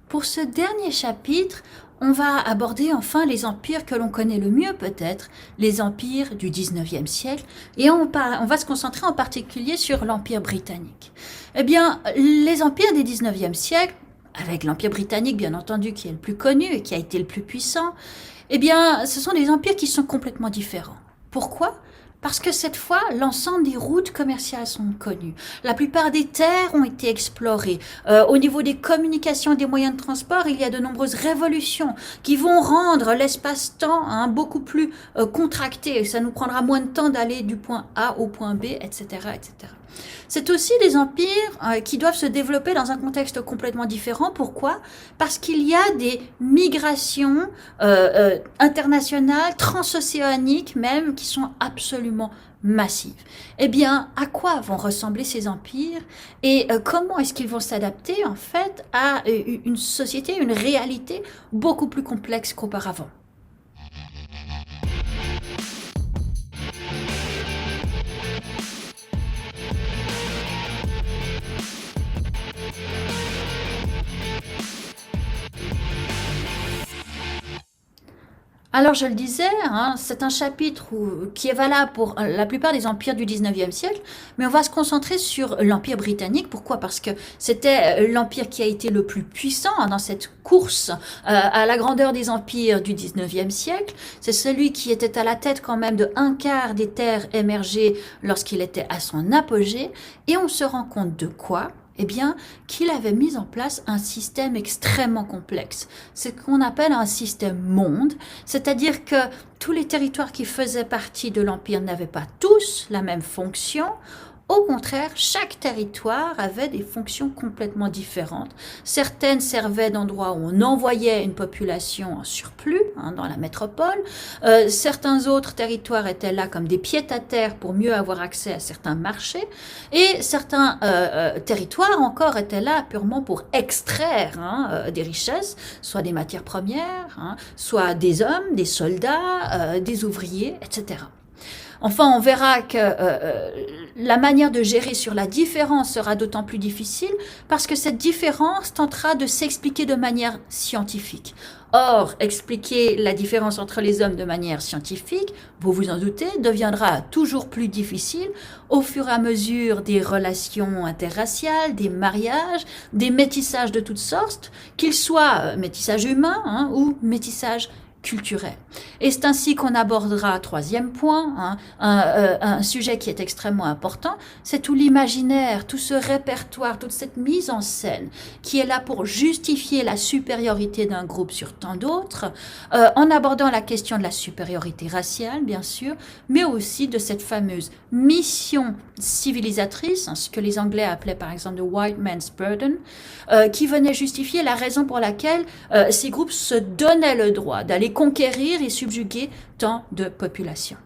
Pour ce dernier chapitre, on va aborder enfin les empires que l'on connaît le mieux peut-être, les empires du 19e siècle, et on va se concentrer en particulier sur l'Empire britannique. Eh bien, les empires des 19e siècle, avec l'Empire britannique bien entendu qui est le plus connu et qui a été le plus puissant, eh bien, ce sont des empires qui sont complètement différents. Pourquoi ? Parce que cette fois, l'ensemble des routes commerciales sont connues. La plupart des terres ont été explorées. Au niveau des communications et des moyens de transport, il y a de nombreuses révolutions qui vont rendre l'espace-temps beaucoup plus contracté. Ça nous prendra moins de temps d'aller du point A au point B, etc., etc. C'est aussi des empires qui doivent se développer dans un contexte complètement différent. Pourquoi ? Parce qu'il y a des migrations internationales, transocéaniques même, qui sont absolument massives. Eh bien, à quoi vont ressembler ces empires et comment est-ce qu'ils vont s'adapter en fait à une société, une réalité beaucoup plus complexe qu'auparavant ? Alors je le disais, c'est un chapitre qui est valable pour la plupart des empires du 19e siècle, mais on va se concentrer sur l'Empire britannique. Pourquoi ? Parce que c'était l'empire qui a été le plus puissant dans cette course à la grandeur des empires du 19e siècle. C'est celui qui était à la tête quand même de un quart des terres émergées lorsqu'il était à son apogée. Et on se rend compte de quoi ? Eh bien, qu'il avait mis en place un système extrêmement complexe. C'est ce qu'on appelle un système monde, c'est-à-dire que tous les territoires qui faisaient partie de l'Empire n'avaient pas tous la même fonction. Au contraire, chaque territoire avait des fonctions complètement différentes. Certaines servaient d'endroits où on envoyait une population en surplus, dans la métropole. Certains autres territoires étaient là comme des pieds-à-terre pour mieux avoir accès à certains marchés. Et certains territoires encore étaient là purement pour extraire des richesses, soit des matières premières, soit des hommes, des soldats, des ouvriers, etc. Enfin, on verra que la manière de gérer sur la différence sera d'autant plus difficile parce que cette différence tentera de s'expliquer de manière scientifique. Or, expliquer la différence entre les hommes de manière scientifique, vous vous en doutez, deviendra toujours plus difficile au fur et à mesure des relations interraciales, des mariages, des métissages de toutes sortes, qu'ils soient métissage humain ou métissage culturel. Et c'est ainsi qu'on abordera, troisième point, un sujet qui est extrêmement important, c'est tout l'imaginaire, tout ce répertoire, toute cette mise en scène qui est là pour justifier la supériorité d'un groupe sur tant d'autres, en abordant la question de la supériorité raciale, bien sûr, mais aussi de cette fameuse mission civilisatrice, ce que les Anglais appelaient par exemple the white man's burden, qui venait justifier la raison pour laquelle ces groupes se donnaient le droit d'aller conquérir et subjuguer tant de populations.